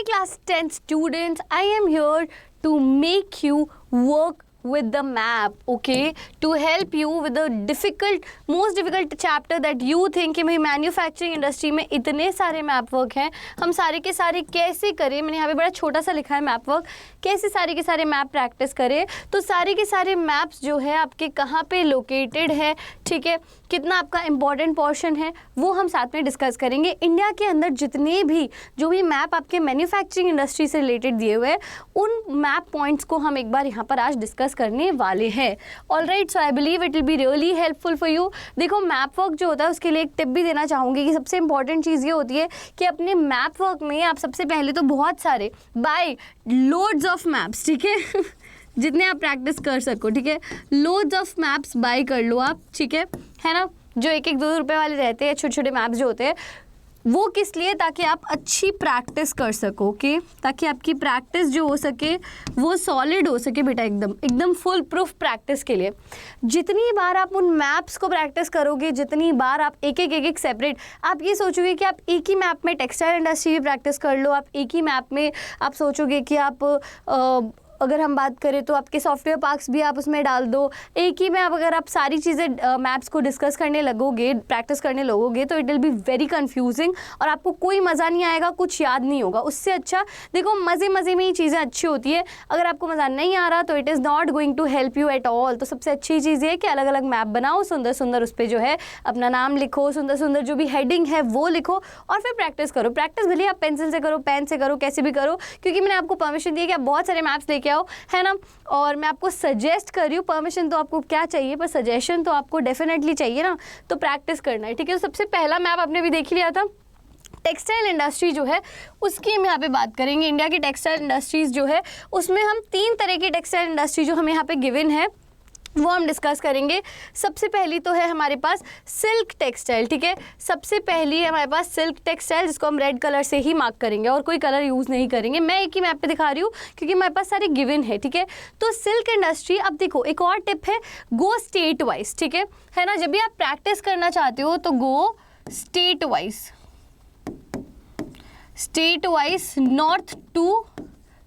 Hi class 10 students, I am here to make you work with the map, okay, to help you with the most difficult chapter that you think कि भाई manufacturing industry में इतने सारे map work हैं, हम सारे के सारे कैसे करें। मैंने यहाँ पे बड़ा छोटा सा लिखा है मैप वर्क, कैसे सारे के सारे मैप प्रैक्टिस करें। तो सारे के सारे मैप्स जो है आपके कहाँ पे लोकेटेड है, ठीक है, कितना आपका इम्पॉर्टेंट पोर्शन है, वो हम साथ में डिस्कस करेंगे। इंडिया के अंदर जितने भी जो भी मैप आपके मैन्युफैक्चरिंग इंडस्ट्री से रिलेटेड दिए हुए हैं, उन मैप पॉइंट्स को हम एक बार यहाँ पर आज डिस्कस करने वाले हैं। Alright, so I believe it will be really helpful for you. देखो, मैप वर्क जो होता है उसके लिए एक टिप भी देना चाहूँगी कि सबसे इंपॉर्टेंट चीज़ ये होती है कि अपने मैप वर्क में आप सबसे पहले तो बहुत सारे बाय लोड्स ऑफ मैप्स, ठीक है जितने आप प्रैक्टिस कर सको, ठीक है, लोड्स ऑफ मैप्स बाय कर लो आप, ठीक है ना। जो एक एक दो रुपए वाले रहते हैं, छोटे छोटे मैप्स जो होते हैं, वो किस लिए, ताकि आप अच्छी प्रैक्टिस कर सको, ओके, ताकि आपकी प्रैक्टिस जो हो सके वो सॉलिड हो सके बेटा, एकदम फुल प्रूफ प्रैक्टिस के लिए। जितनी बार आप उन मैप्स को प्रैक्टिस करोगे, जितनी बार आप एक सेपरेट, आप ये सोचोगे कि आप एक ही मैप में टेक्सटाइल इंडस्ट्री भी प्रैक्टिस कर लो, आप एक ही मैप में आप सोचोगे कि आप अगर हम बात करें तो आपके सॉफ्टवेयर पार्क्स भी आप उसमें डाल दो, एक ही में अगर आप सारी चीज़ें मैप्स को डिस्कस करने लगोगे, प्रैक्टिस करने लगोगे, तो it will be very confusing और आपको कोई मज़ा नहीं आएगा, कुछ याद नहीं होगा। उससे अच्छा देखो, मज़े में ही चीज़ें अच्छी होती है। अगर आपको मज़ा नहीं आ रहा तो it is not going to help you at all. तो सबसे अच्छी चीज़ ये है कि अलग अलग मैप बनाओ, सुंदर सुंदर उस पर जो है अपना नाम लिखो, सुंदर सुंदर जो भी हेडिंग है वो लिखो और फिर प्रैक्टिस करो। प्रैक्टिस भले आप पेंसिल से करो, पेन से करो, कैसे भी करो, क्योंकि मैंने आपको परमिशन दी है कि आप बहुत सारे मैप्स लेके आओ, है ना। और मैं आपको सजेस्ट कर रही हूँ, परमिशन तो आपको क्या चाहिए, पर सजेशन तो आपको डेफिनेटली चाहिए ना, तो प्रैक्टिस करना है, ठीक है। तो सबसे पहला मैप आपने भी देख लिया था, टेक्सटाइल इंडस्ट्री जो है उसकी हम यहाँ पे बात करेंगे। इंडिया की टेक्सटाइल इंडस्ट्रीज़ जो है उसमें हम 3 तरह की टेक्सटाइल इंडस्ट्री जो हमें यहाँ पे गिवन है वो हम डिस्कस करेंगे। सबसे पहली तो है हमारे पास सिल्क टेक्सटाइल, ठीक है। सबसे पहली है हमारे पास सिल्क टेक्सटाइल, जिसको हम रेड कलर से ही मार्क करेंगे और कोई कलर यूज़ नहीं करेंगे। मैं एक ही मैप पे दिखा रही हूँ क्योंकि हमारे पास सारे गिवन है, ठीक है। तो सिल्क इंडस्ट्री, अब देखो एक और टिप है, गो स्टेट वाइज, ठीक है ना। जब भी आप प्रैक्टिस करना चाहते हो तो go state wise, north to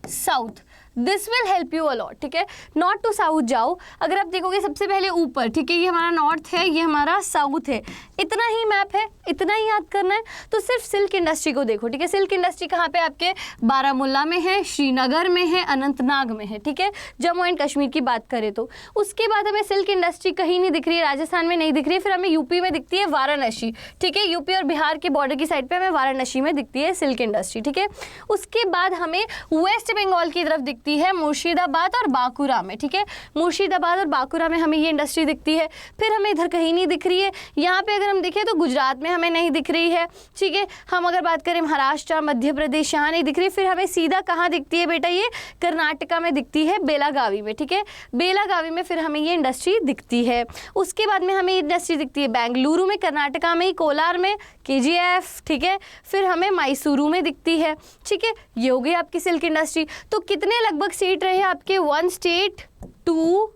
south, this will help you a lot, ठीक है। नॉर्थ टू साउथ जाओ, अगर आप देखोगे सबसे पहले ऊपर, ठीक है, ये हमारा नॉर्थ है, ये हमारा साउथ है, इतना ही मैप है, इतना ही याद करना है। तो सिर्फ सिल्क इंडस्ट्री को देखो, ठीक है। सिल्क इंडस्ट्री कहाँ पे आपके बारामूला में है, श्रीनगर में है, अनंतनाग में है, ठीक है, जम्मू एंड कश्मीर की बात करें तो। उसके बाद हमें सिल्क इंडस्ट्री कहीं नहीं दिख रही है, राजस्थान में नहीं दिख रही है, फिर हमें यूपी में दिखती है वाराणसी, ठीक है, यूपी और बिहार के बॉर्डर की साइड पर हमें वाराणसी में दिखती है सिल्क इंडस्ट्री, ठीक है। उसके बाद हमें वेस्ट बंगाल की तरफ दिखती है मुर्शिदाबाद और बांकुरा में, ठीक है, मुर्शिदाबाद और बांकुरा में हमें ये इंडस्ट्री दिखती है। फिर हमें इधर कहीं नहीं दिख रही है। यहाँ पे अगर हम देखें तो गुजरात में हमें नहीं दिख रही है, ठीक है। हम अगर बात करें महाराष्ट्र, मध्य प्रदेश, यहाँ नहीं दिख रही। फिर हमें सीधा कहाँ दिखती है बेटा, ये कर्नाटका में दिखती है, बेलागावी में, ठीक है, बेलागावी में फिर हमें ये इंडस्ट्री दिखती है। उसके बाद में हमें इंडस्ट्री दिखती है बेंगलुरु में, कर्नाटका में ही, कोलार में, KGF, ठीक है। फिर हमें मैसूरू में दिखती है, ठीक है। ये हो गई आपकी सिल्क इंडस्ट्री। तो कितने लगभग स्टेट रहे आपके, 1 स्टेट, 2,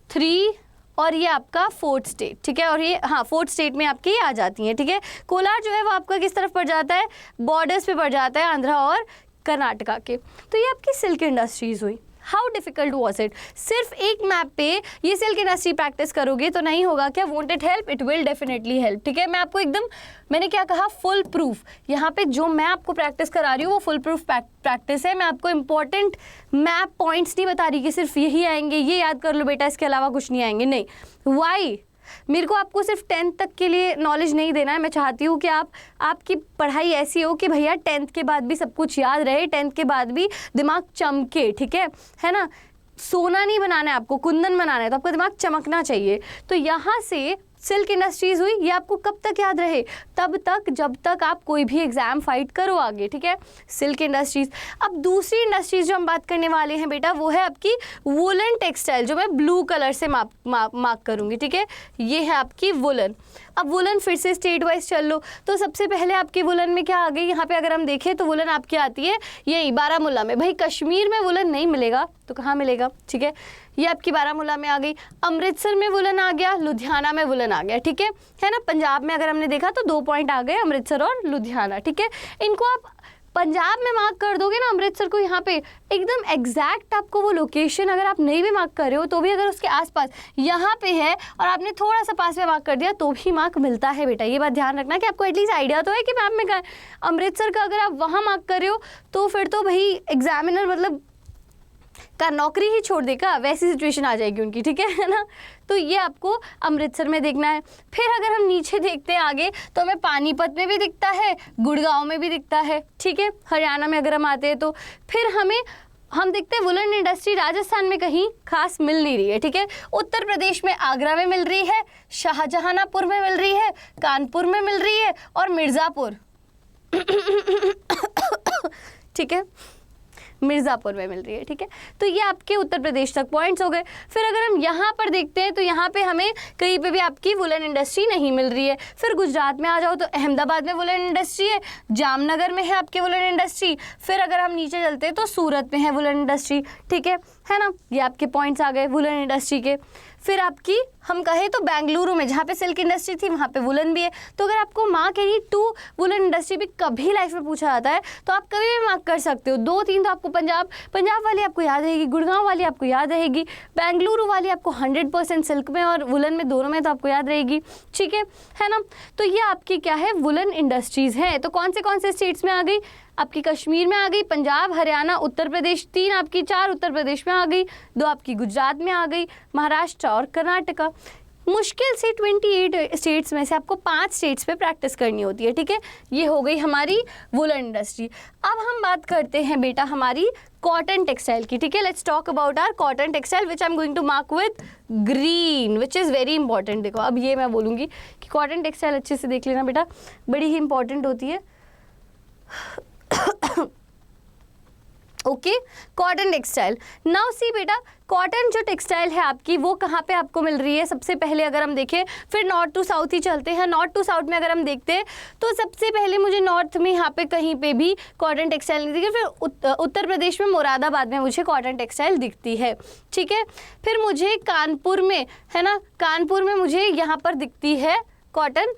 3 और ये आपका 4th स्टेट, ठीक है। और ये 4th स्टेट में आपकी आ जाती हैं, ठीक है। कोलार जो है वो आपका किस तरफ पड़ जाता है, बॉर्डर्स पे पड़ जाता है आंध्रा और कर्नाटका के। तो ये आपकी सिल्क इंडस्ट्रीज हुई। हाउ डिफिकल्ट वॉज इट, सिर्फ एक मैप पे ये सिल्क इंडस्ट्री प्रैक्टिस करोगे तो नहीं होगा क्या, won't it help, it will definitely help, ठीक है। मैं आपको मैंने क्या कहा, फुल प्रूफ, यहाँ पे जो मैं आपको प्रैक्टिस करा रही हूँ वो फुल प्रूफ प्रैक्टिस है। मैं आपको इंपॉर्टेंट मैप पॉइंट्स नहीं बता रही कि सिर्फ यही आएंगे, ये याद कर लो बेटा, इसके अलावा कुछ नहीं आएंगे, नहीं। वाई, मेरे को आपको सिर्फ 10th तक के लिए नॉलेज नहीं देना है। मैं चाहती हूँ कि आपकी पढ़ाई ऐसी हो कि भैया 10th के बाद भी सब कुछ याद रहे, 10th के बाद भी दिमाग चमके, ठीक है ना। सोना नहीं बनाना है आपको, कुंदन बनाना है, तो आपका दिमाग चमकना चाहिए। तो यहाँ से सिल्क इंडस्ट्रीज हुई, ये आपको कब तक याद रहे, तब तक जब तक आप कोई भी एग्जाम फाइट करो आगे, ठीक है, सिल्क इंडस्ट्रीज। अब दूसरी इंडस्ट्रीज जो हम बात करने वाले हैं बेटा, वो है आपकी वुलन टेक्सटाइल, जो मैं ब्लू कलर से मार्क करूंगी, ठीक है। ये है आपकी वुलन। अब वुलन फिर से स्टेट वाइज चल लो, तो सबसे पहले आपकी वुलन में क्या आ गई, यहाँ पे अगर हम देखें तो वुलन आपकी आती है यही बारामूला में। भाई कश्मीर में वुलन नहीं मिलेगा तो कहाँ मिलेगा, ठीक है। ये आपकी बारामूला में आ गई, अमृतसर में वुलन आ गया, लुधियाना में वुलन आ गया, ठीक है ना। पंजाब में अगर हमने देखा तो 2 पॉइंट आ गए, अमृतसर और लुधियाना, ठीक है। इनको आप पंजाब में मार्क कर दोगे ना अमृतसर को, यहाँ पे एकदम एग्जैक्ट आपको वो लोकेशन अगर आप नहीं भी मार्क कर रहे हो तो भी अगर उसके आसपास यहाँ पे है और आपने थोड़ा सा पास में मार्क कर दिया तो भी मार्क मिलता है बेटा। ये बात ध्यान रखना कि आपको एटलीस्ट आइडिया तो है कि मैप में कहाँ है। अमृतसर का अगर आप वहाँ मार्क कर रहे हो तो फिर तो भाई एग्जामिनर मतलब का नौकरी ही छोड़ देगा, वैसी सिचुएशन आ जाएगी उनकी, ठीक है ना। तो ये आपको अमृतसर में देखना है। फिर अगर हम नीचे देखते हैं आगे तो हमें पानीपत में भी दिखता है, गुड़गांव में भी दिखता है, ठीक है। हरियाणा में अगर हम आते हैं तो फिर हम देखते हैं वुलन इंडस्ट्री राजस्थान में कहीं खास मिल नहीं रही है, ठीक है। उत्तर प्रदेश में आगरा में मिल रही है, शाहजहानापुर में मिल रही है, कानपुर में मिल रही है और मिर्ज़ापुर ठीक है, मिर्ज़ापुर में मिल रही है, ठीक है। तो ये आपके उत्तर प्रदेश तक पॉइंट्स हो गए। फिर अगर हम यहाँ पर देखते हैं तो यहाँ पे हमें कहीं पे भी आपकी वुलन इंडस्ट्री नहीं मिल रही है। फिर गुजरात में आ जाओ तो अहमदाबाद में वुलन इंडस्ट्री है, जामनगर में है आपके वुलन इंडस्ट्री। फिर अगर हम नीचे चलते हैं तो सूरत में है वुलन इंडस्ट्री, ठीक है ना। ये आपके पॉइंट्स आ गए वुलन इंडस्ट्री के। फिर आपकी हम कहें तो बेंगलुरु में जहाँ पे सिल्क इंडस्ट्री थी वहाँ पे वुलन भी है। तो अगर आपको मार्क एनी 2 वुलन इंडस्ट्री भी कभी लाइफ में पूछा जाता है तो आप कभी भी मार्क कर सकते हो। 2-3 तो आपको पंजाब वाली आपको याद रहेगी, गुड़गांव वाली आपको याद रहेगी, बेंगलुरु वाली आपको 100% सिल्क में और वुलन में दोनों में तो आपको याद रहेगी, ठीक है ना। तो ये आपकी क्या है वुलन इंडस्ट्रीज़ हैं। तो कौन से स्टेट्स में आ गई आपकी, कश्मीर में आ गई, पंजाब, हरियाणा, उत्तर प्रदेश, 3 आपकी, 4 उत्तर प्रदेश में आ गई, 2 आपकी गुजरात में आ गई, महाराष्ट्र और कर्नाटका। मुश्किल से 28 स्टेट्स में से आपको 5 स्टेट्स पे प्रैक्टिस करनी होती है, ठीक है। ये हो गई हमारी वुलन इंडस्ट्री। अब हम बात करते हैं बेटा हमारी कॉटन टेक्सटाइल की, ठीक है। Let's talk about our cotton textile which I am going to mark with green which is very important. देखो अब ये मैं बोलूँगी कि कॉटन टेक्सटाइल अच्छे से देख लेना बेटा, बड़ी ही इंपॉर्टेंट होती है। Okay, cotton textile. Now see बेटा, कॉटन जो टेक्सटाइल है आपकी वो कहाँ पे आपको मिल रही है। सबसे पहले अगर हम देखें, फिर नॉर्थ टू साउथ ही चलते हैं। नॉर्थ टू साउथ में अगर हम देखते हैं तो सबसे पहले मुझे नॉर्थ में यहाँ पे कहीं पे भी कॉटन टेक्सटाइल नहीं दिखी। फिर उत्तर प्रदेश में मुरादाबाद में मुझे कॉटन टेक्सटाइल दिखती है, ठीक है। फिर मुझे कानपुर में, है ना, कानपुर में मुझे यहाँ पर दिखती है कॉटन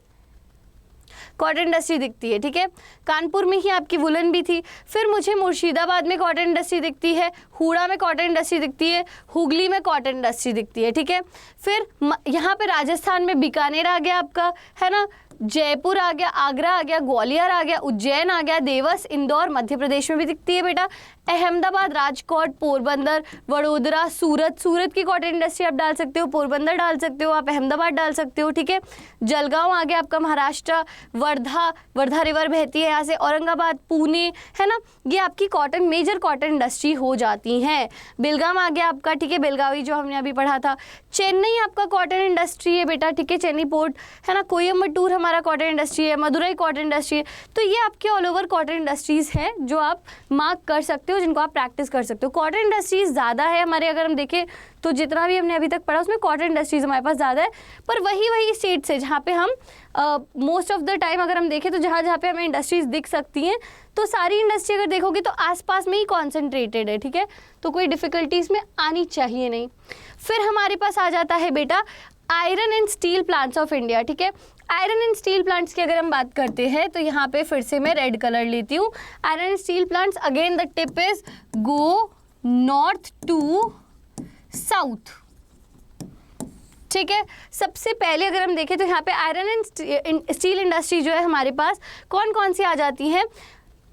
इंडस्ट्री दिखती है, ठीक है। कानपुर में ही आपकी वुलन भी थी। फिर मुझे मुर्शिदाबाद में कॉटन इंडस्ट्री दिखती है, हूड़ा में कॉटन इंडस्ट्री दिखती है, हुगली में कॉटन इंडस्ट्री दिखती है, ठीक है। फिर यहाँ पे राजस्थान में बीकानेर आ गया आपका, है ना, जयपुर आ गया, आगरा आ गया, ग्वालियर आ गया, उज्जैन आ गया, देवस, इंदौर मध्य प्रदेश में भी दिखती है बेटा। अहमदाबाद, राजकोट, पोरबंदर, वडोदरा, सूरत की कॉटन इंडस्ट्री आप डाल सकते हो, पोरबंदर डाल सकते हो, आप अहमदाबाद डाल सकते हो, ठीक है। जलगांव आ गया आपका महाराष्ट्र, वर्धा रिवर बहती है यहाँ से, औरंगाबाद, पुणे, है ना, ये आपकी मेजर कॉटन इंडस्ट्री हो जाती हैं। बेलगाम आ गया आपका, ठीक है, बेलगावी जो हमने अभी पढ़ा था। चेन्नई आपका कॉटन इंडस्ट्री है बेटा, ठीक है, चेन्नई पोर्ट, है ना। कोयम्बटूर हमारा कॉटन इंडस्ट्री है, मदुरई कॉटन इंडस्ट्री है। तो ये आपके ऑल ओवर कॉटन इंडस्ट्रीज़ हैं जो आप मार्क कर सकते हो, जिनको आप प्रैक्टिस कर सकते हो। कॉटन इंडस्ट्रीज़ ज़्यादा है हमारे, अगर हम देखें तो जितना भी हमने अभी तक पढ़ा उसमें कॉटन इंडस्ट्रीज़ हमारे पास ज़्यादा है। पर वही स्टेट्स है जहाँ पे हम मोस्ट ऑफ द टाइम अगर हम देखें तो जहाँ पे हमें इंडस्ट्रीज़ दिख सकती हैं तो सारी इंडस्ट्री अगर देखोगे तो आसपास में ही कॉन्सेंट्रेटेड है, ठीक है। तो कोई डिफ़िकल्टीज में आनी चाहिए नहीं। फिर हमारे पास आ जाता है बेटा iron and steel plants of India, ठीक है। आयरन एंड स्टील प्लांट्स की अगर हम बात करते हैं तो यहाँ पे फिर से मैं रेड कलर लेती हूँ। Iron and steel plants, again the tip is go north to south, ठीक है। सबसे पहले अगर हम देखें तो यहाँ पे आयरन एंड स्टील इंडस्ट्री जो है हमारे पास कौन सी आ जाती हैं।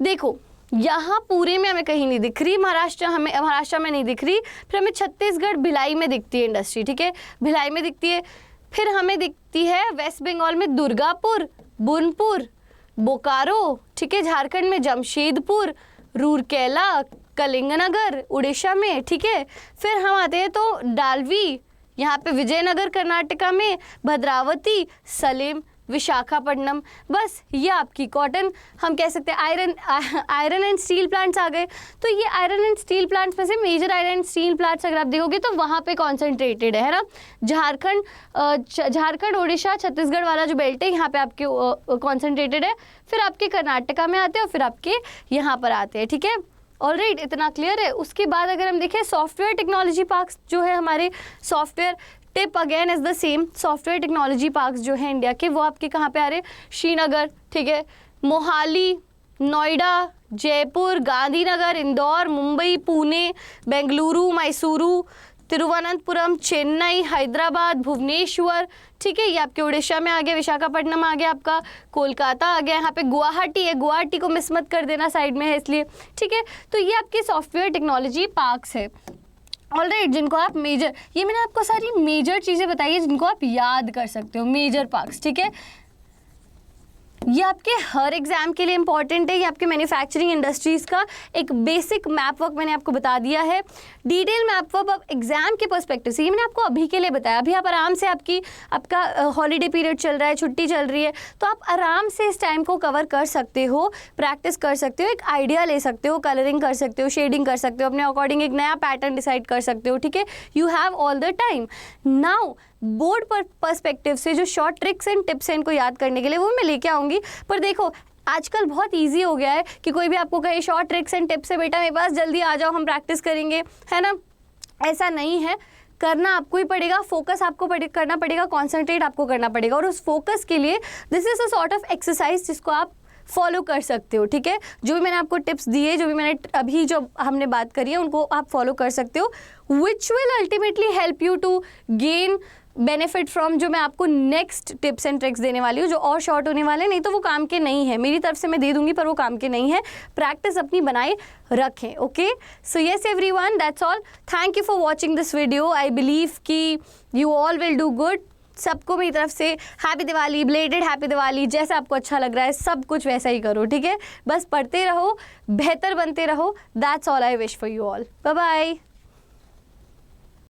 देखो यहाँ पूरे में हमें कहीं नहीं दिख रही, महाराष्ट्र में नहीं दिख रही। फिर हमें छत्तीसगढ़ भिलाई में दिखती है इंडस्ट्री, ठीक है, भिलाई में दिखती है। फिर हमें दिखती है वेस्ट बंगाल में दुर्गापुर, बुनपुर, बोकारो, ठीक है, झारखंड में जमशेदपुर, रूरकेला, कलिंगनगर उड़ीसा में, ठीक है। फिर हम आते हैं तो डालवी, यहाँ पे विजयनगर कर्नाटका में, भद्रावती, सलेम, विशाखापट्टनम। बस ये आपकी कॉटन, हम कह सकते हैं आयरन एंड स्टील प्लांट्स आ गए। तो ये आयरन एंड स्टील प्लांट्स में से major iron and steel plants अगर आप देखोगे तो वहाँ पे कॉन्सेंट्रेटेड है ना। झारखंड, उड़ीसा, छत्तीसगढ़ वाला जो बेल्ट है यहाँ पे आपके कॉन्सेंट्रेटेड है। फिर आपके कर्नाटका में आते हैं और फिर आपके यहाँ पर आते हैं, ठीक है। ऑलराइट, इतना क्लियर है। उसके बाद अगर हम देखें सॉफ्टवेयर टेक्नोलॉजी पार्क्स जो है हमारे, software tip again is the same. Software technology parks जो है इंडिया के वो आपके कहाँ पे आ रहे हैं, श्रीनगर, ठीक है, मोहाली, नोएडा, जयपुर, गांधीनगर, इंदौर, मुंबई, पुणे, बेंगलुरु, मैसूरू, तिरुवनंतपुरम, चेन्नई, हैदराबाद, भुवनेश्वर, ठीक है, ये आपके उड़ीसा में आ गया, विशाखापट्टनम आ गया, आपका कोलकाता आ गया, यहाँ पे गुवाहाटी है, गुवाहाटी को मिस मत कर देना, साइड में है इसलिए, ठीक है। तो ये आपके सॉफ्टवेयर टेक्नोलॉजी पार्क्स है, ऑलराइट, जिनको आप मेजर, ये मैंने आपको सारी मेजर चीज़ें बताई है जिनको आप याद कर सकते हो, मेजर पार्क्स, ठीक है। ये आपके हर एग्जाम के लिए इंपॉर्टेंट है, ये आपके मैन्युफैक्चरिंग इंडस्ट्रीज़ का एक बेसिक मैप वर्क मैंने आपको बता दिया है। डिटेल मैप वर्क अब एग्जाम के पर्सपेक्टिव से ये मैंने आपको अभी के लिए बताया। अभी आप आराम से आपका हॉलीडे पीरियड चल रहा है, छुट्टी चल रही है, तो आप आराम से इस टाइम को कवर कर सकते हो, प्रैक्टिस कर सकते हो, एक आइडिया ले सकते हो, कलरिंग कर सकते हो, शेडिंग कर सकते हो, अपने अकॉर्डिंग एक नया पैटर्न डिसाइड कर सकते हो, ठीक है। You have all the time. Now board पर पर्सपेक्टिव से जो शॉर्ट ट्रिक्स एंड टिप्स हैं इनको याद करने के लिए वो मैं लेके आऊँगी। पर देखो आजकल बहुत इजी हो गया है कि कोई भी आपको कहे शॉर्ट ट्रिक्स एंड टिप्स है बेटा मेरे पास, जल्दी आ जाओ हम प्रैक्टिस करेंगे, है ना। ऐसा नहीं है, करना आपको ही पड़ेगा, फोकस आपको करना पड़ेगा, कॉन्सेंट्रेट आपको करना पड़ेगा। और उस फोकस के लिए this is a sort of exercise जिसको आप फॉलो कर सकते हो, ठीक है। जो भी मैंने आपको टिप्स दिए, जो भी मैंने अभी जो हमने बात करी है उनको आप फॉलो कर सकते हो, which will ultimately help you to gain benefit from जो मैं आपको नेक्स्ट टिप्स एंड ट्रिक्स देने वाली हूँ, जो और शॉर्ट होने वाले, नहीं तो वो काम के नहीं है, मेरी तरफ से मैं दे दूंगी पर वो काम के नहीं है। प्रैक्टिस अपनी बनाए रखें, okay. So yes everyone, that's all. Thank you for watching this video. I believe कि you all will do good. सबको मेरी तरफ से happy Diwali, belated happy Diwali. जैसा आपको अच्छा लग रहा है सब कुछ वैसा ही करो, ठीक है। बस पढ़ते रहो, बेहतर बनते रहो। That's all I wish for you all. Bye bye.